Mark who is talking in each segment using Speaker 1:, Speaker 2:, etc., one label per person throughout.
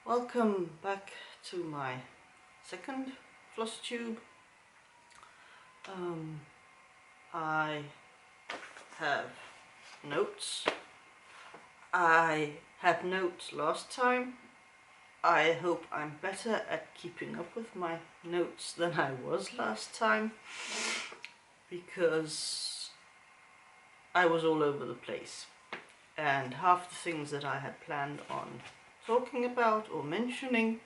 Speaker 1: Welcome back to my second Flosstube. I have notes. I had notes last time. I hope I'm better at keeping up with my notes than I was last time, because I was all over the place and half the things that I had planned on talking about or mentioning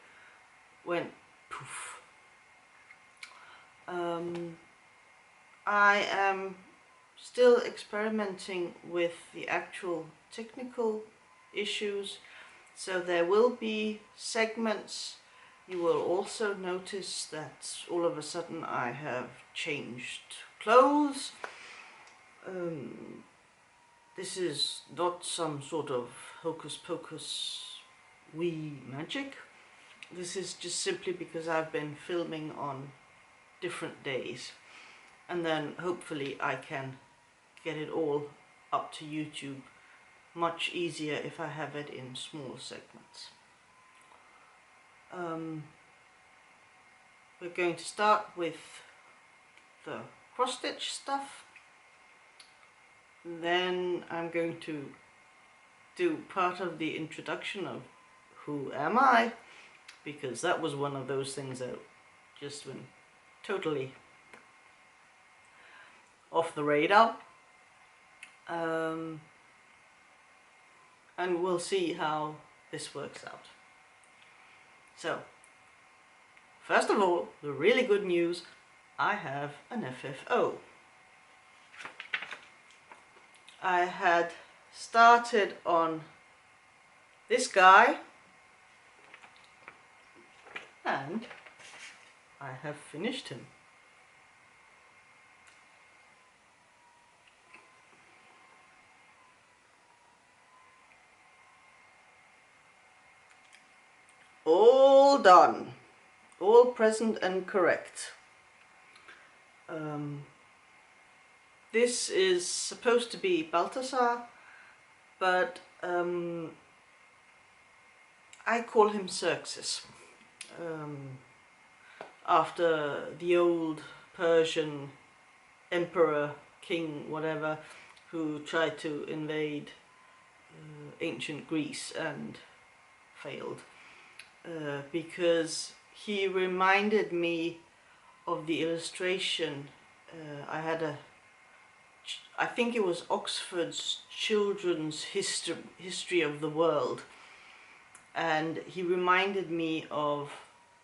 Speaker 1: went poof. I am still experimenting with the actual technical issues, so there will be segments. You will also notice that all of a sudden I have changed clothes. This is not some sort of hocus pocus wee magic. This is just simply because I've been filming on different days, and then hopefully I can get it all up to YouTube much easier if I have it in small segments. We're going to start with the cross stitch stuff. Then I'm going to do part of the introduction of who am I, because that was one of those things that just went totally off the radar. And we'll see how this works out. So, first of all, the really good news, I have an FFO. I had started on this guy, and I have finished him. All done, all present and correct. This is supposed to be Balthasar, but I call him Xerxes, after the old Persian emperor, king, whatever, who tried to invade ancient Greece and failed. Because he reminded me of the illustration. I think it was Oxford's Children's History of the World, and he reminded me of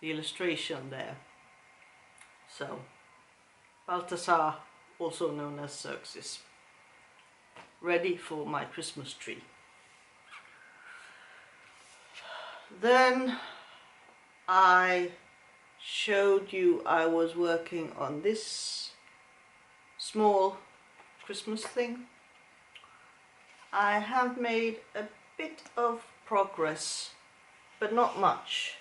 Speaker 1: the illustration there. So, Balthasar, also known as Xerxes, ready for my Christmas tree. Then I showed you I was working on this small Christmas thing. I have made a bit of progress, but not much.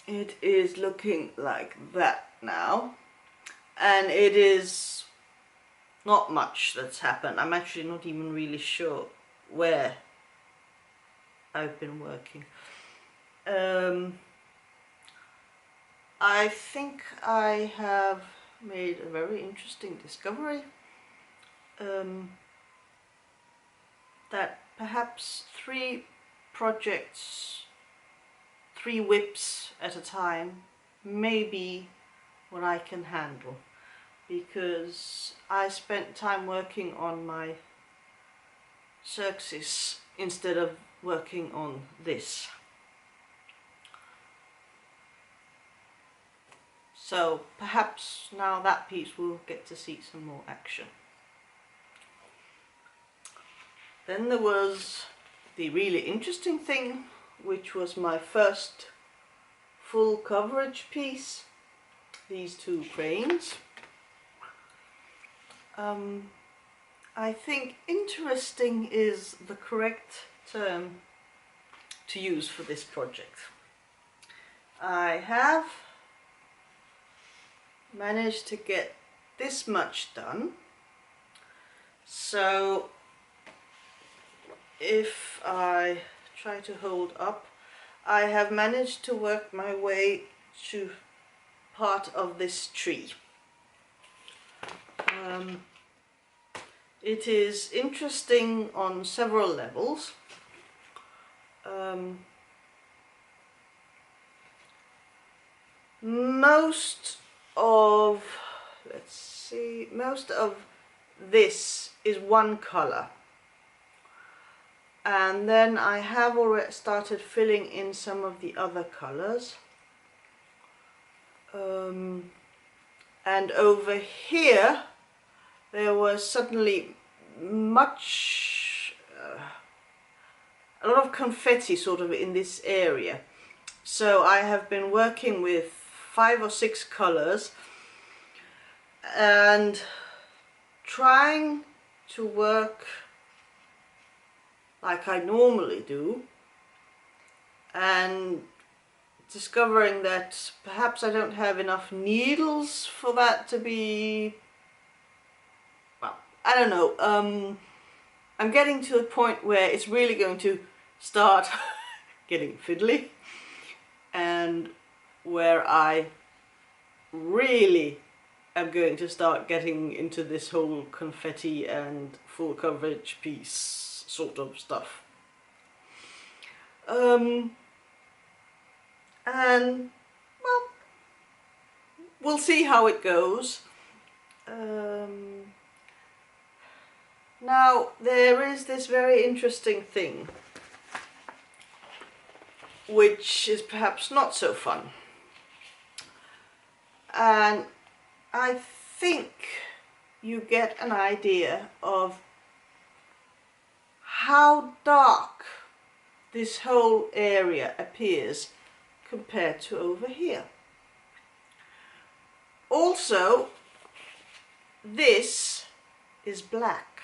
Speaker 1: It is looking like that now, and it is not much that's happened. I'm actually not even really sure where I've been working. I think I have made a very interesting discovery, that perhaps 3 projects, 3 whips at a time may be what I can handle, because I spent time working on my Xerxes instead of working on this. So perhaps now that piece will get to see some more action. Then there was the really interesting thing, which was my first full coverage piece, these 2 cranes. I think interesting is the correct term to use for this project. I have managed to get this much done, so if I try to hold up, I have managed to work my way to part of this tree. It is interesting on several levels. Most of this is one color, and then I have already started filling in some of the other colors. And over here there was suddenly a lot of confetti sort of in this area. So I have been working with 5 or 6 colors and trying to work like I normally do, and discovering that perhaps I don't have enough needles for that to be, well, I don't know. I'm getting to a point where it's really going to start getting fiddly, and where I really am going to start getting into this whole confetti and full coverage piece sort of stuff. And well, we'll see how it goes. Now there is this very interesting thing which is perhaps not so fun, and I think you get an idea of how dark this whole area appears compared to over here. Also, this is black.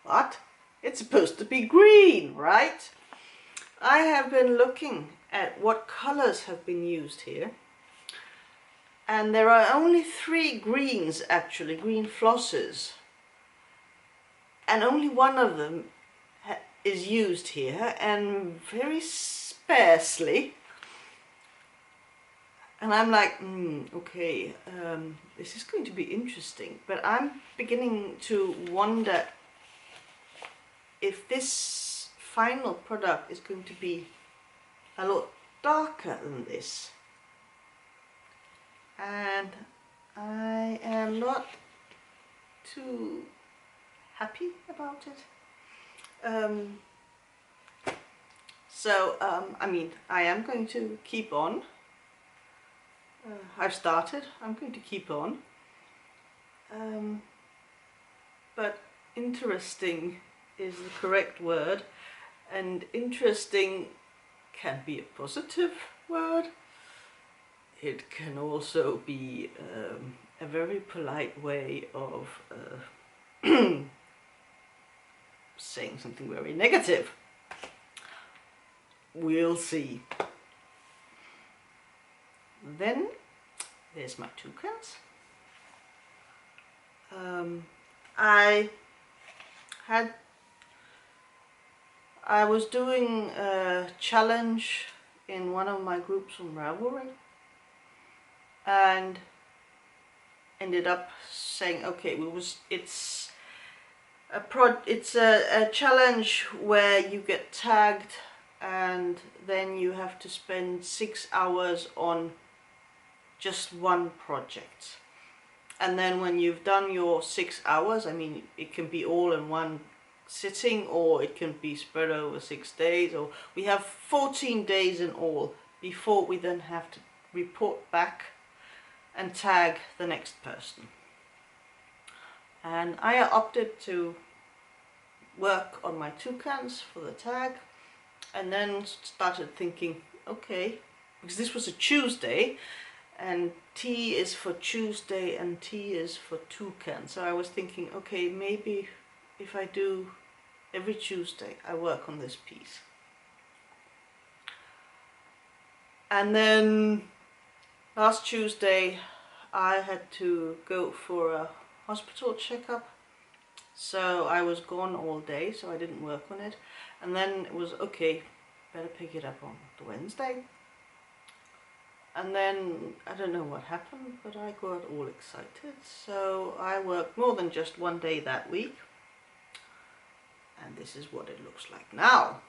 Speaker 1: But it's supposed to be green, right? I have been looking at what colors have been used here, and there are only 3 greens actually, green flosses, and only one of them is used here, and very sparsely. And I'm like, okay, this is going to be interesting, but I'm beginning to wonder if this final product is going to be a lot darker than this. And I am not too happy about it. I mean, I am going to keep on. I've started, I'm going to keep on. But interesting is the correct word, and interesting can be a positive word. It can also be a very polite way of saying something very negative. We'll see. Then there's my toucans. I was doing a challenge in one of my groups on Ravelry, and ended up saying, okay, it's a challenge where you get tagged, and then you have to spend 6 hours on just one project. And then when you've done your 6 hours, I mean, it can be all in one sitting, or it can be spread over 6 days, or we have 14 days in all before we then have to report back and tag the next person. And I opted to work on my toucans for the tag, and then started thinking, okay, because this was a Tuesday, and T is for Tuesday and T is for toucan. So I was thinking, okay, maybe if I do every Tuesday, I work on this piece. And then last Tuesday I had to go for a hospital checkup, So I was gone all day, so I didn't work on it. And then it was, okay, better pick it up on the Wednesday. And then, I don't know what happened, but I got all excited. So I worked more than just one day that week. And this is what it looks like now.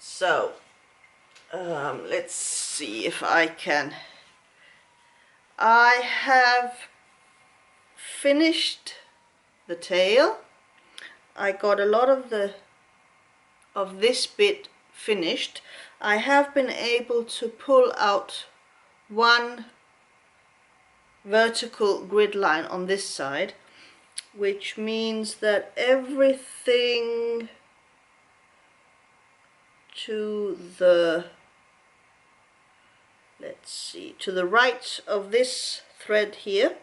Speaker 1: So, let's see if I can. I have finished the tail. I got a lot of this bit finished. I have been able to pull out one vertical grid line on this side, which means that everything to the, let's see, to the right of this thread here,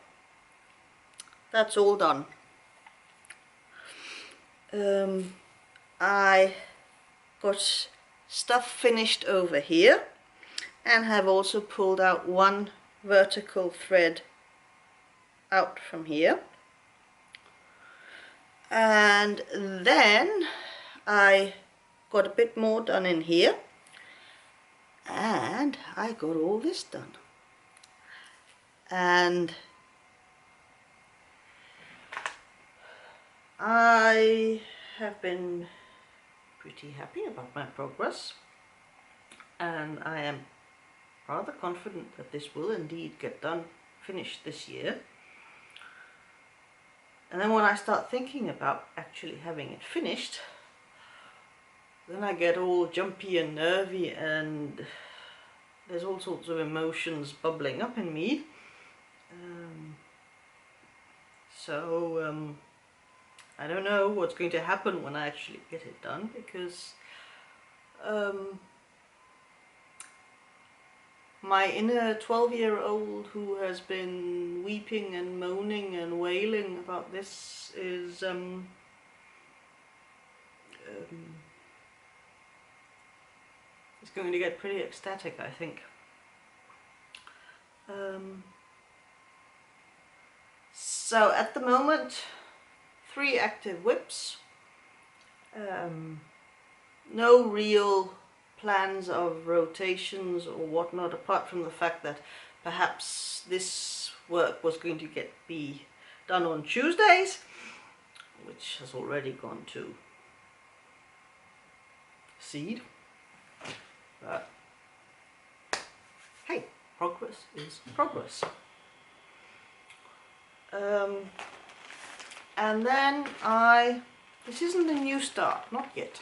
Speaker 1: that's all done. I got stuff finished over here and have also pulled out one vertical thread out from here. And then I got a bit more done in here, and I got all this done. And I have been pretty happy about my progress, and I am rather confident that this will indeed get done, finished this year. And then when I start thinking about actually having it finished, then I get all jumpy and nervy, and there's all sorts of emotions bubbling up in me. I don't know what's going to happen when I actually get it done, because my inner 12-year-old who has been weeping and moaning and wailing about this is going to get pretty ecstatic, I think. So at the moment, 3 active whips, no real plans of rotations or whatnot, apart from the fact that perhaps this work was going to be done on Tuesdays, which has already gone to seed. But hey, progress is progress. And then this isn't a new start, not yet,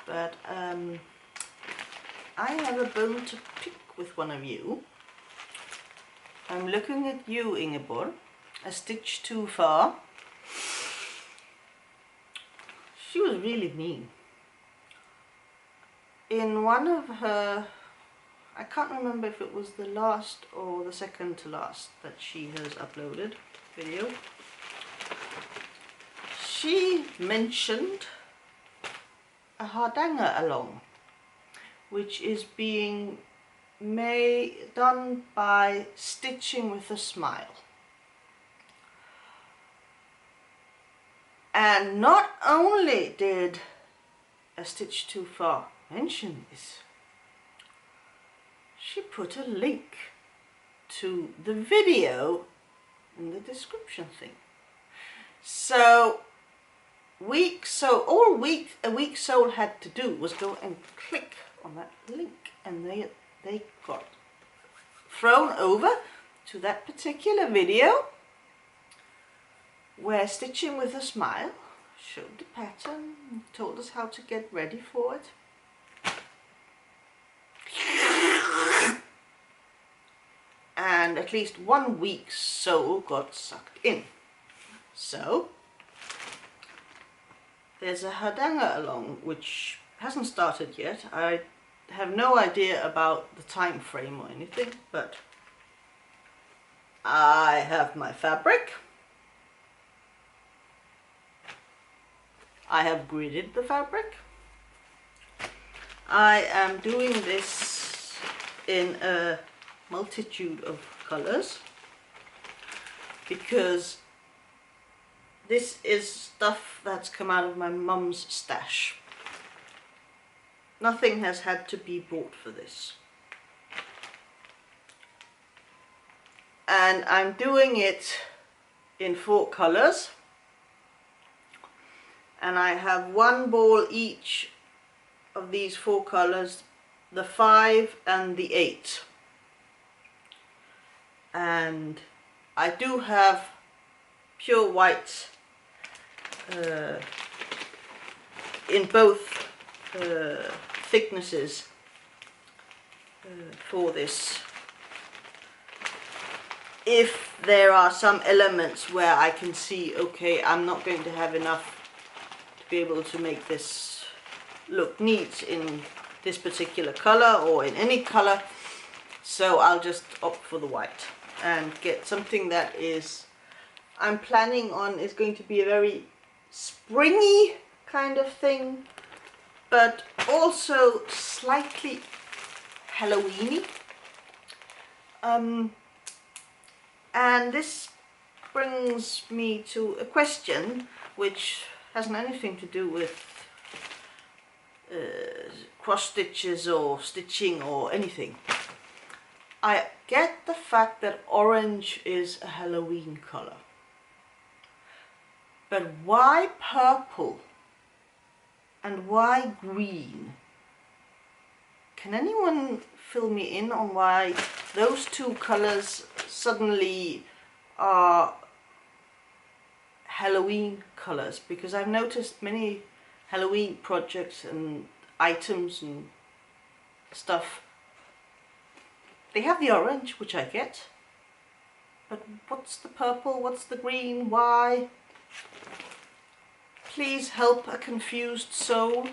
Speaker 1: but I have a bone to pick with one of you. I'm looking at you, Ingeborg, a stitch too far. She was really mean. In one of her, I can't remember if it was the last or the second to last that she has uploaded video, she mentioned a hardanger along, which is being done by stitching with a smile. And not only did a stitch too far mention this, she put a link to the video in the description thing. So all a weak soul had to do was go and click on that link, and they got thrown over to that particular video where Stitching with a Smile showed the pattern and told us how to get ready for it. And at least one weak soul got sucked in. So there's a hardanger along which hasn't started yet. I have no idea about the time frame or anything, but I have my fabric. I have gridded the fabric. I am doing this in a multitude of colors. because this is stuff that's come out of my mum's stash. Nothing has had to be bought for this. And I'm doing it in 4 colors. And I have 1 ball each of these 4 colors, the 5 and the 8. And I do have pure white in both thicknesses for this. If there are some elements where I can see, okay, I'm not going to have enough to be able to make this look neat in this particular color or in any color, so I'll just opt for the white and get something that is, I'm planning on, is going to be a very springy kind of thing, but also slightly Halloweeny. And this brings me to a question which hasn't anything to do with cross stitches or stitching or anything. I get the fact that orange is a Halloween color, but why purple and why green? Can anyone fill me in on why those 2 colors suddenly are Halloween colors? Because I've noticed many Halloween projects and items and stuff, they have the orange, which I get, but what's the purple, what's the green, why? Please help a confused soul.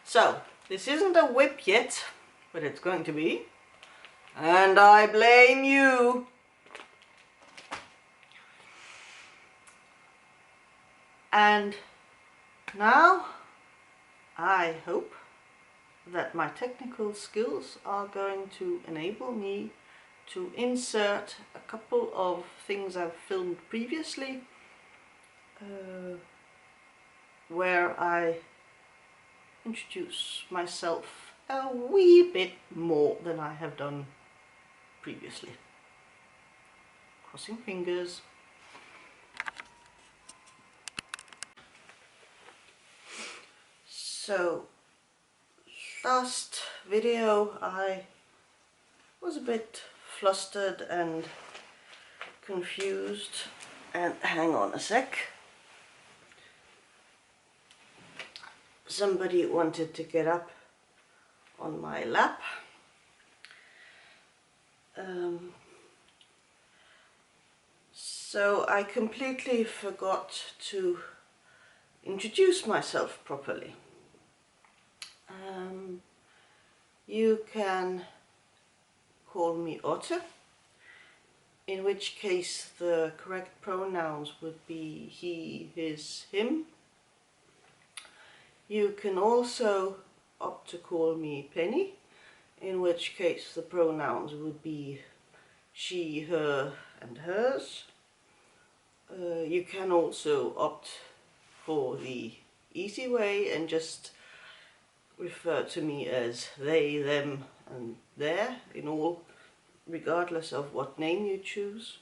Speaker 1: So, this isn't a whip yet, but it's going to be, and I blame you. And now I hope that my technical skills are going to enable me to insert a couple of things I've filmed previously where I introduce myself a wee bit more than I have done previously. Crossing fingers. So, last video I was a bit flustered and confused, and hang on a sec. Somebody wanted to get up on my lap. So I completely forgot to introduce myself properly. You can call me Otto, in which case the correct pronouns would be he, his, him. You can also opt to call me Penny, in which case the pronouns would be she, her and hers. You can also opt for the easy way and just refer to me as they, them and their, in all, regardless of what name you choose.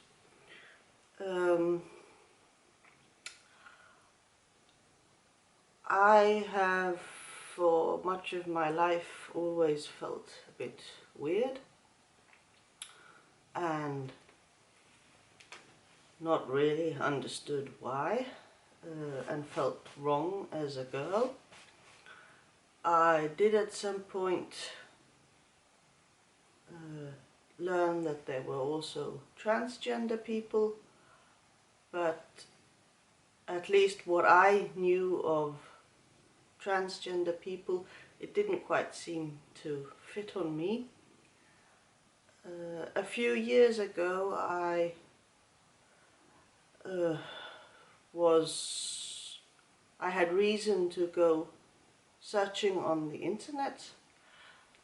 Speaker 1: I have for much of my life always felt a bit weird and not really understood why, and felt wrong as a girl. I did at some point learn that there were also transgender people, but at least what I knew of transgender people, it didn't quite seem to fit on me. A few years ago I had reason to go searching on the internet,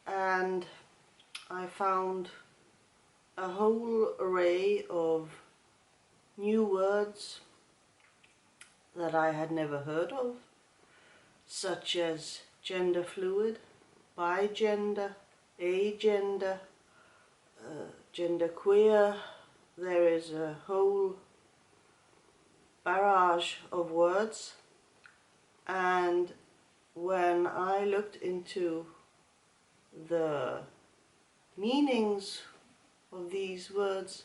Speaker 1: and I found a whole array of new words that I had never heard of, such as gender fluid, bigender, agender, gender queer. There is a whole barrage of words, and when I looked into the meanings of these words,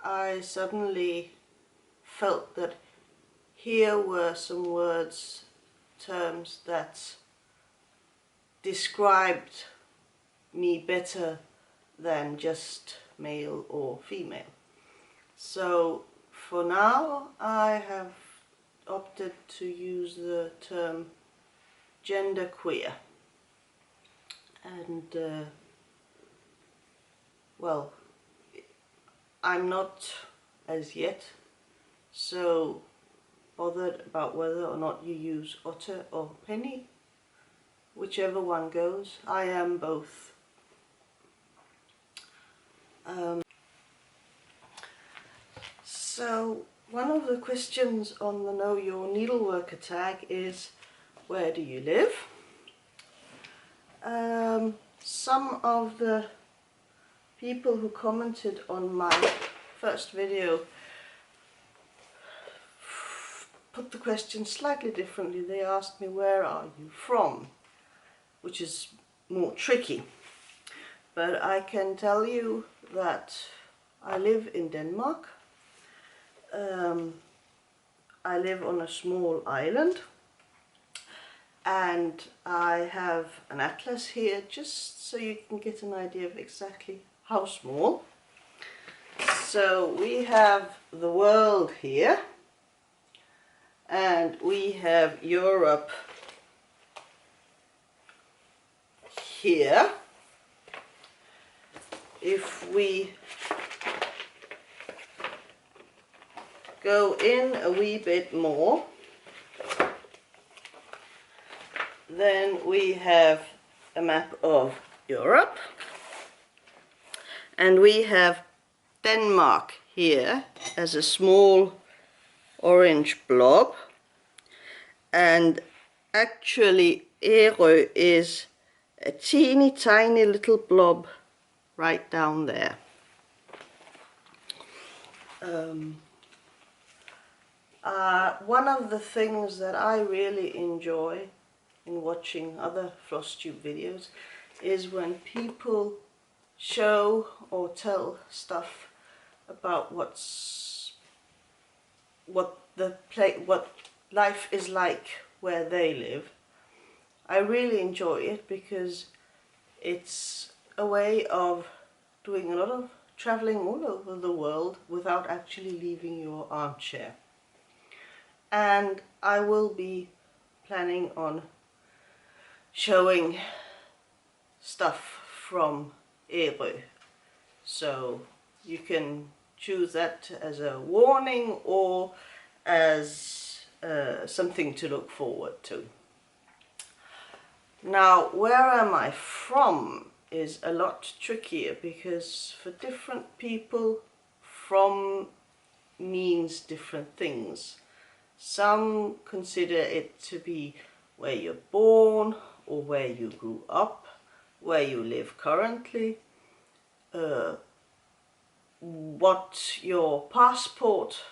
Speaker 1: I suddenly felt that here were some words, terms that described me better than just male or female. So for now I have opted to use the term genderqueer, and well, I'm not as yet so bothered about whether or not you use otter or penny, whichever one goes. I am both. So one of the questions on the Know Your Needleworker tag is, where do you live? Some of the people who commented on my first video put the question slightly differently. They asked me, where are you from? Which is more tricky. But I can tell you that I live in Denmark. I live on a small island, and I have an atlas here just so you can get an idea of exactly how small. So we have the world here, and we have Europe here. If we go in a wee bit more, then we have a map of Europe, and we have Denmark here as a small orange blob, and actually Ærø is a teeny tiny little blob right down there. One of the things that I really enjoy in watching other Flosstube videos is when people show or tell stuff about what life is like where they live. I really enjoy it because it's a way of doing a lot of traveling all over the world without actually leaving your armchair. And I will be planning on showing stuff from Ærø, so you can choose that as a warning or as something to look forward to. Now, where am I from is a lot trickier, because for different people from means different things. Some consider it to be where you're born, or where you grew up, where you live currently, what your passport,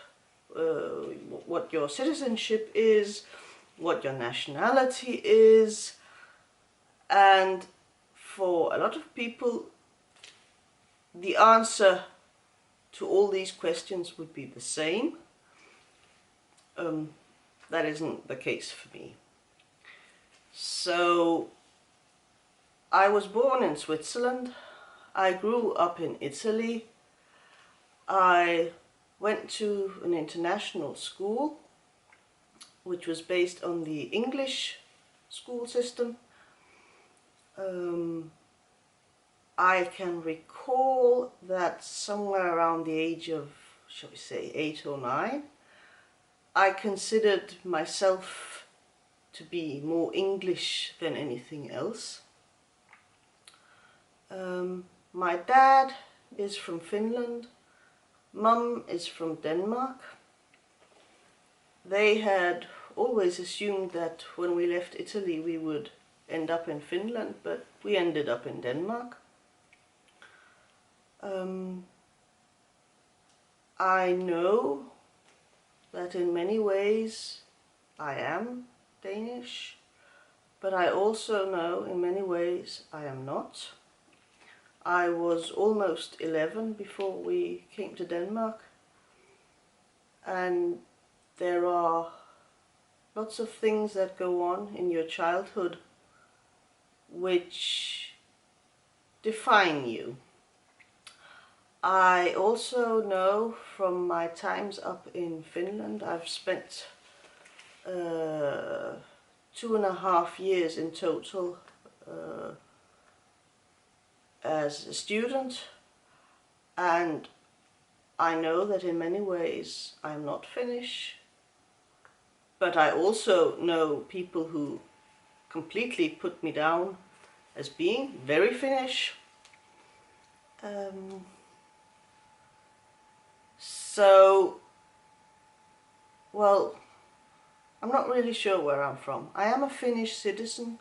Speaker 1: what your citizenship is, what your nationality is. And for a lot of people, the answer to all these questions would be the same. That isn't the case for me. So I was born in Switzerland. I grew up in Italy. I went to an international school which was based on the English school system. I can recall that somewhere around the age of, shall we say, 8 or 9, I considered myself to be more English than anything else. My dad is from Finland. Mum is from Denmark. They had always assumed that when we left Italy we would end up in Finland, but we ended up in Denmark. I know that in many ways I am Danish, but I also know in many ways I am not. I was almost 11 before we came to Denmark, and there are lots of things that go on in your childhood which define you. I also know from my times up in Finland, I've spent 2.5 years in total as a student, and I know that in many ways I'm not Finnish, but I also know people who completely put me down as being very Finnish. So, well, I'm not really sure where I'm from. I am a Finnish citizen,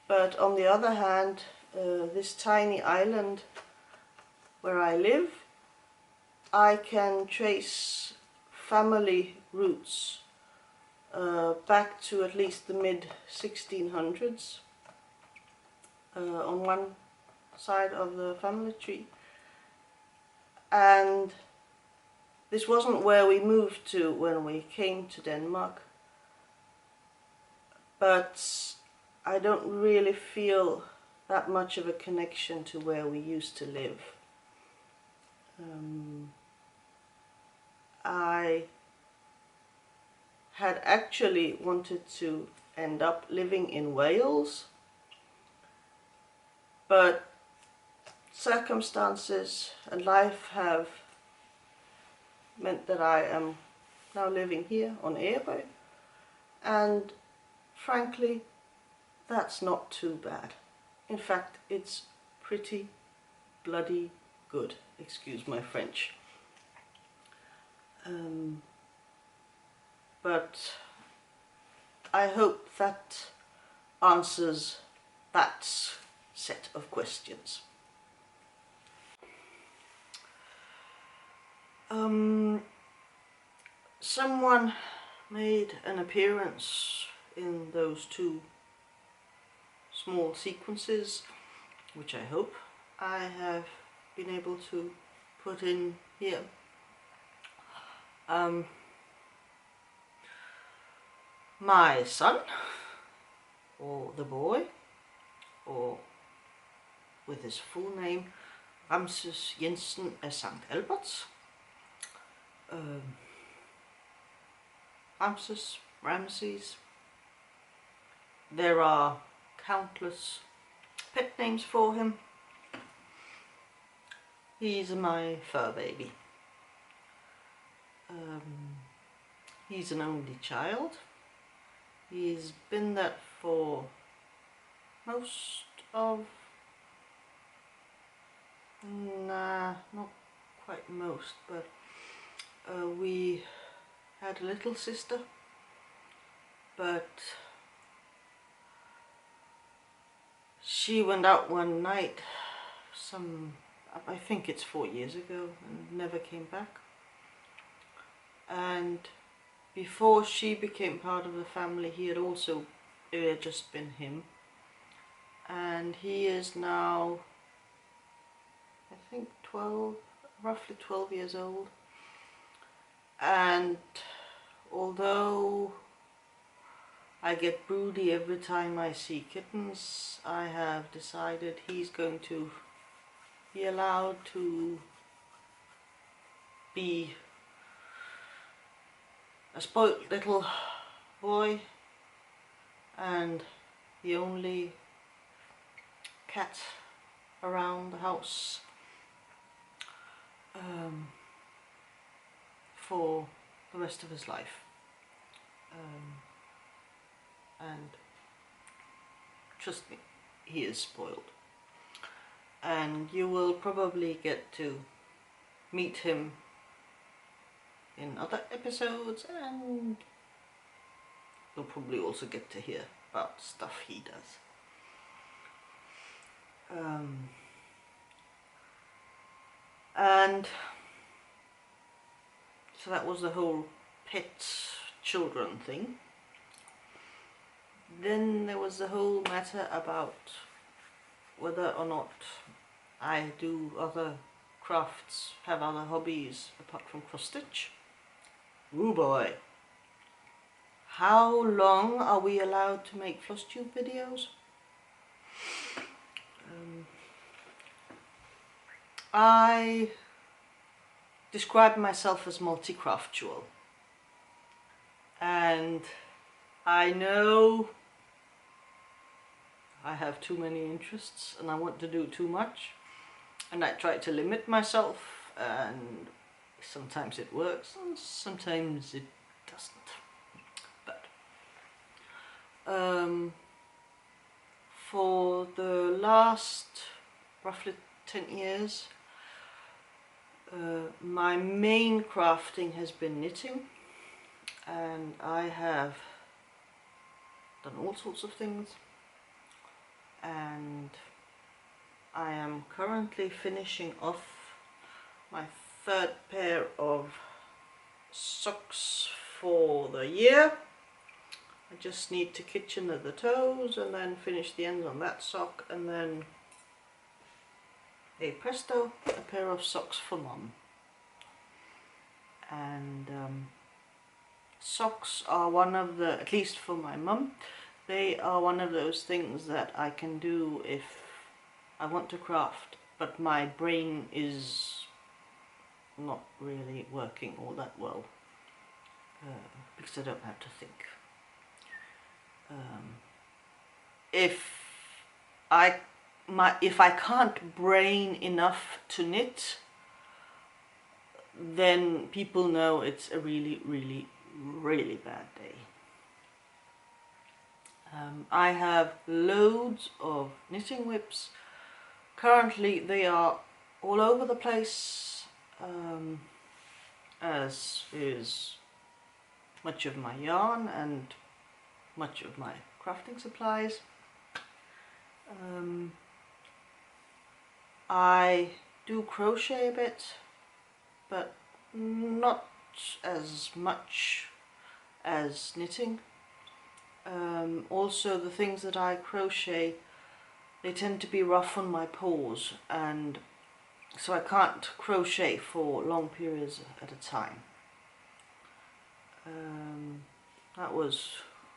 Speaker 1: but on the other hand, this tiny island where I live, I can trace family roots back to at least the mid-1600s on one side of the family tree. And this wasn't where we moved to when we came to Denmark, but I don't really feel that much of a connection to where we used to live. I had actually wanted to end up living in Wales, but circumstances and life have meant that I am now living here on Ærø, and frankly, that's not too bad. In fact, it's pretty bloody good, excuse my French. But I hope that answers that set of questions. Someone made an appearance in those two small sequences, which I hope I have been able to put in here. My son, or the boy, or with his full name, Ramses Jensen af St. Albert. Ramses. There are countless pet names for him. He's my fur baby. He's an only child. He's been that for most of, not quite most, but we had a little sister, but she went out one night I think it's 4 years ago, and never came back. And before she became part of the family, it had just been him. And he is now, I think, roughly 12 years old. And although I get broody every time I see kittens, I have decided he's going to be allowed to be a spoilt little boy and the only cat around the house for the rest of his life. And trust me, he is spoiled. and you will probably get to meet him in other episodes, and you'll probably also get to hear about stuff he does. And so that was the whole pet children thing. Then there was the whole matter about whether or not I do other crafts, have other hobbies apart from cross stitch. Ooh boy. How long are we allowed to make Flosstube videos? I describe myself as multi-craftual, and I know I have too many interests and I want to do too much, and I try to limit myself, and sometimes it works and sometimes it doesn't. But for the last roughly 10 years, my main crafting has been knitting, and I have done all sorts of things, and I am currently finishing off my third pair of socks for the year. I just need to kitchen the toes and then finish the ends on that sock, and then hey presto, a pair of socks for Mum. And socks are one of the, at least for my mum, they are one of those things that I can do if I want to craft, but my brain is not really working all that well, because I don't have to think. If I can't brain enough to knit, then people know it's a really, really, really bad day. I have loads of knitting whips. Currently they are all over the place, as is much of my yarn and much of my crafting supplies. I do crochet a bit, but not as much as knitting. Also, the things that I crochet, they tend to be rough on my paws, and so I can't crochet for long periods at a time.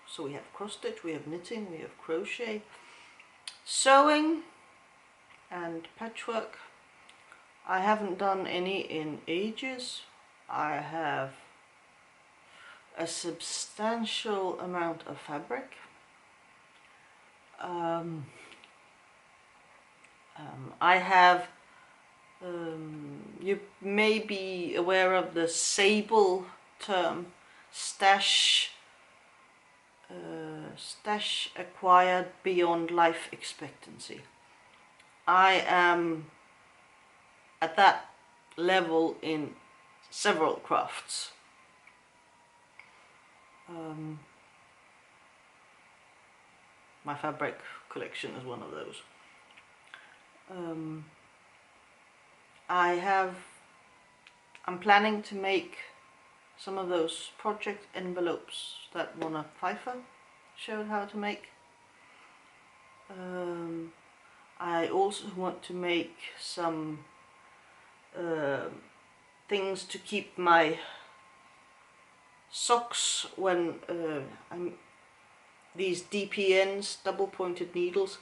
Speaker 1: So we have cross stitch, we have knitting, we have crochet, sewing and patchwork. I haven't done any in ages. I have a substantial amount of fabric. I have, you may be aware of the sable term, stash acquired beyond life expectancy. I am at that level in several crafts. My fabric collection is one of those. I'm planning to make some of those project envelopes that Mona Pfeiffer showed how to make. I also want to make some things to keep my socks when these DPNs, double pointed needles.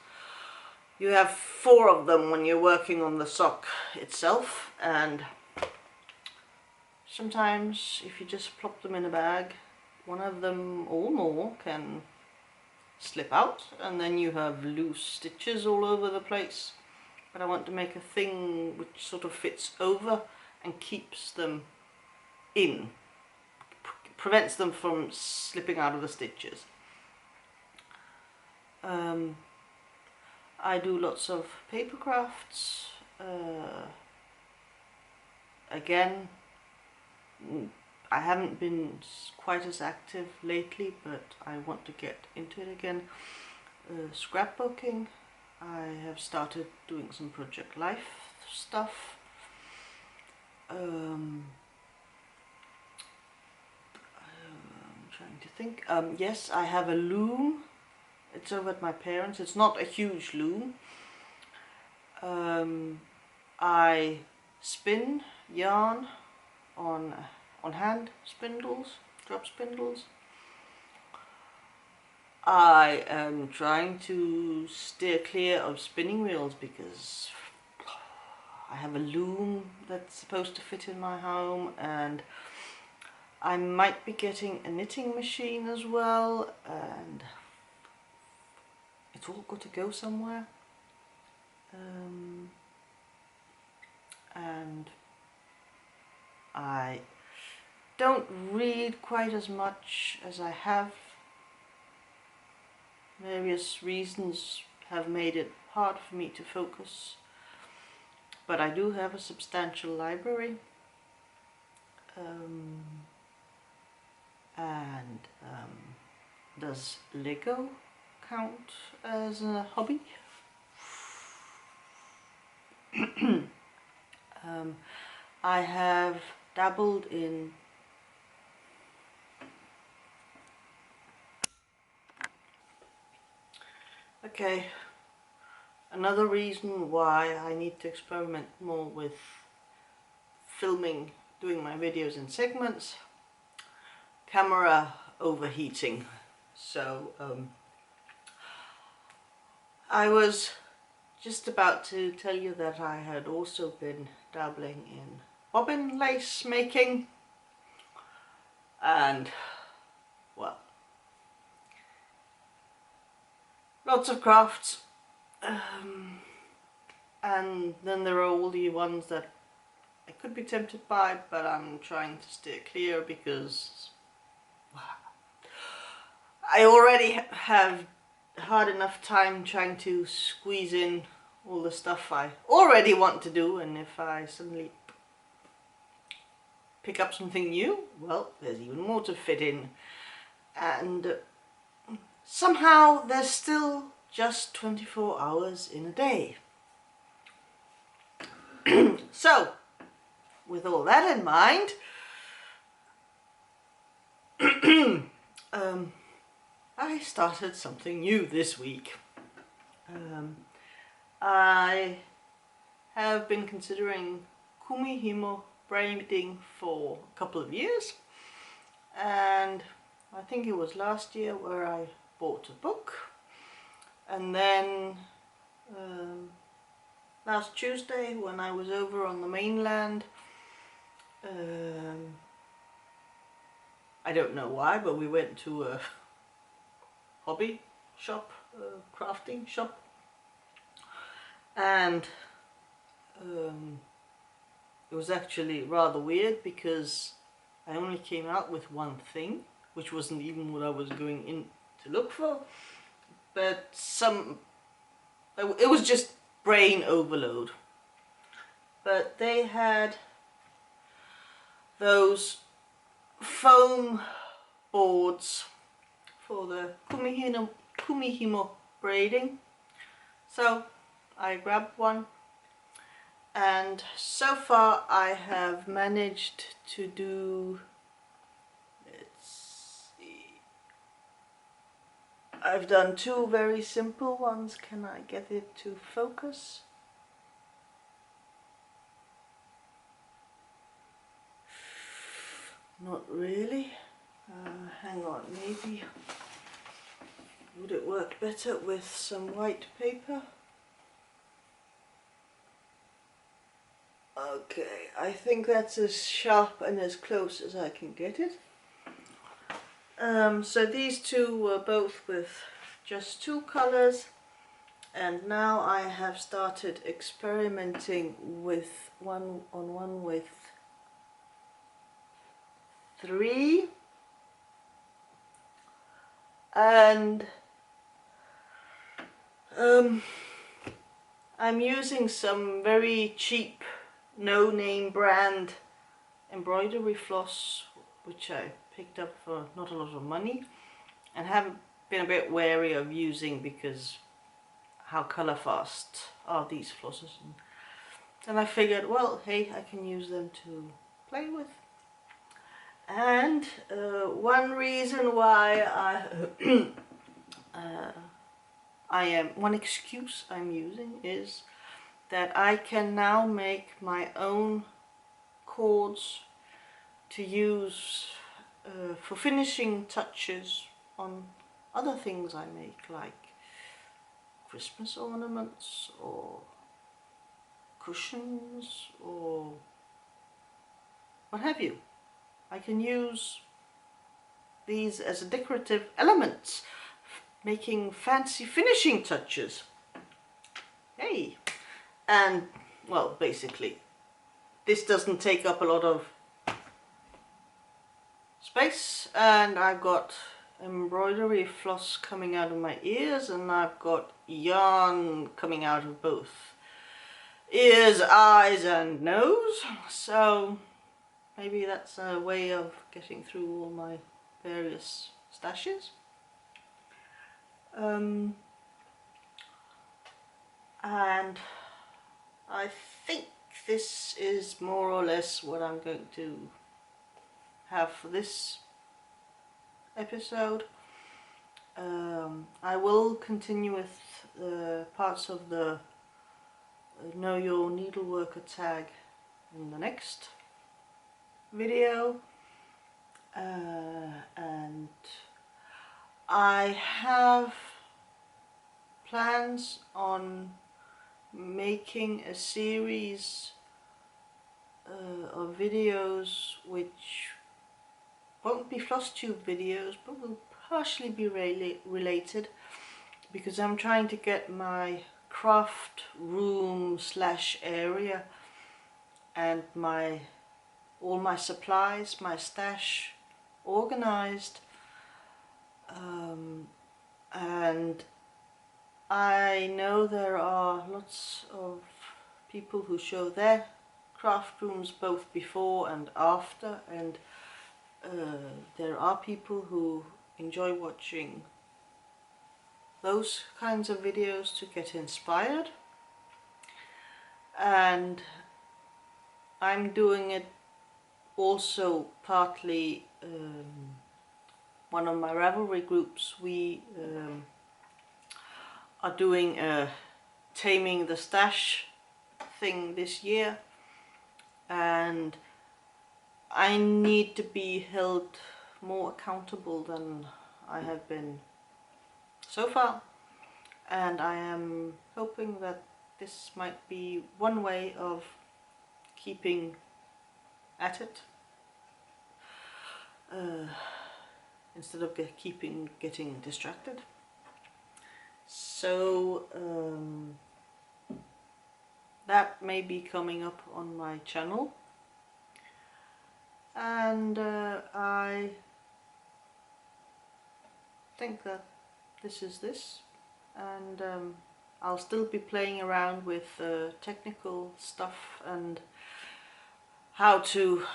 Speaker 1: You have 4 of them when you're working on the sock itself, and sometimes if you just plop them in a bag, one of them or more can slip out, and then you have loose stitches all over the place. But I want to make a thing which sort of fits over and keeps them in, prevents them from slipping out of the stitches. I do lots of paper crafts. Again, I haven't been quite as active lately, but I want to get into it again. Scrapbooking. I have started doing some Project Life stuff. I'm trying to think. Yes, I have a loom. It's over at my parents'. It's not a huge loom. I spin yarn on hand spindles, drop spindles. I am trying to steer clear of spinning wheels because I have a loom that's supposed to fit in my home, and I might be getting a knitting machine as well, and it's all got to go somewhere. And I don't read quite as much as I have. Various reasons have made it hard for me to focus, but I do have a substantial library. Does Lego count as a hobby? I have dabbled in another reason why I need to experiment more with filming, doing my videos in segments: camera overheating. So I was just about to tell you that I had also been dabbling in bobbin lace making, and well, lots of crafts, and then there are all the ones that I could be tempted by, but I'm trying to steer clear because I already have hard enough time trying to squeeze in all the stuff I already want to do, and if I suddenly pick up something new, well, there's even more to fit in, and somehow there's still just 24 hours in a day. So, with all that in mind, I started something new this week. I have been considering kumihimo braiding for a couple of years, and I think it was last year where I bought a book, and then last Tuesday when I was over on the mainland, I don't know why, but we went to a hobby shop, crafting shop, and it was actually rather weird because I only came out with one thing, which wasn't even what I was going in to look for, but it was just brain overload. But they had those foam boards for the kumihimo braiding, so I grabbed one, and so far I have managed to do, let's see, I've done two very simple ones. Can I get it to focus? Not really. Hang on, maybe would it work better with some white paper? Okay, I think that's as sharp and as close as I can get it. So these two were both with just two colors, and now I have started experimenting with one with three, and I'm using some very cheap, no-name brand embroidery floss, which I picked up for not a lot of money, and have been a bit wary of using because how colour fast are these flosses. And I figured, well, hey, I can use them to play with. And one reason why one excuse I'm using is that I can now make my own cords to use for finishing touches on other things I make, like Christmas ornaments or cushions or what have you. I can use these as a decorative element, making fancy finishing touches. Hey! And, well, basically, this doesn't take up a lot of space, and I've got embroidery floss coming out of my ears, and I've got yarn coming out of both ears, eyes and nose, so maybe that's a way of getting through all my various stashes. And I think this is more or less what I'm going to have for this episode. I will continue with parts of the Know Your Needleworker tag in the next video, and I have plans on making a series of videos which won't be Flosstube videos, but will partially be related, because I'm trying to get my craft room / area and all my supplies, my stash, organized, and I know there are lots of people who show their craft rooms both before and after, and there are people who enjoy watching those kinds of videos to get inspired, and I'm doing it also partly. One of my Ravelry groups, we are doing a Taming the Stash thing this year, and I need to be held more accountable than I have been so far, and I am hoping that this might be one way of keeping at it, instead of getting distracted. So that may be coming up on my channel, and I think that this is this, and I'll still be playing around with technical stuff and how to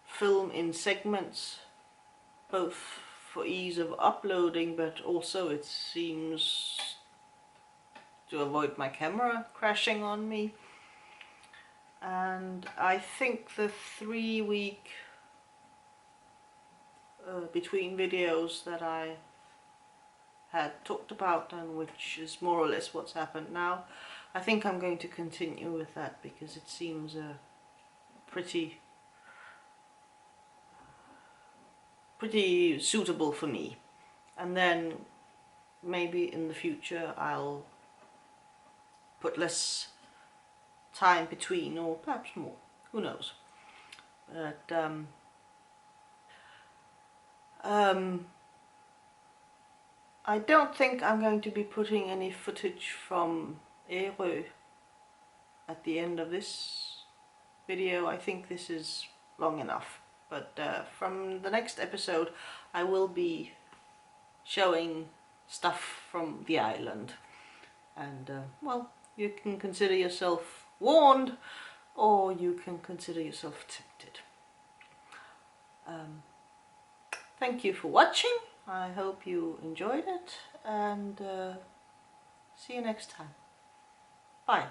Speaker 1: film in segments, both for ease of uploading, but also it seems to avoid my camera crashing on me. And I think the 3-week between videos that I had talked about, and which is more or less what's happened now, I think I'm going to continue with that because it seems pretty suitable for me. And then maybe in the future I'll put less time between, or perhaps more, who knows. But I don't think I'm going to be putting any footage from Ærø at the end of this video. I think this is long enough, but from the next episode I will be showing stuff from the island, And well, you can consider yourself warned, or you can consider yourself tempted. Thank you for watching. I hope you enjoyed it, and see you next time. Bye.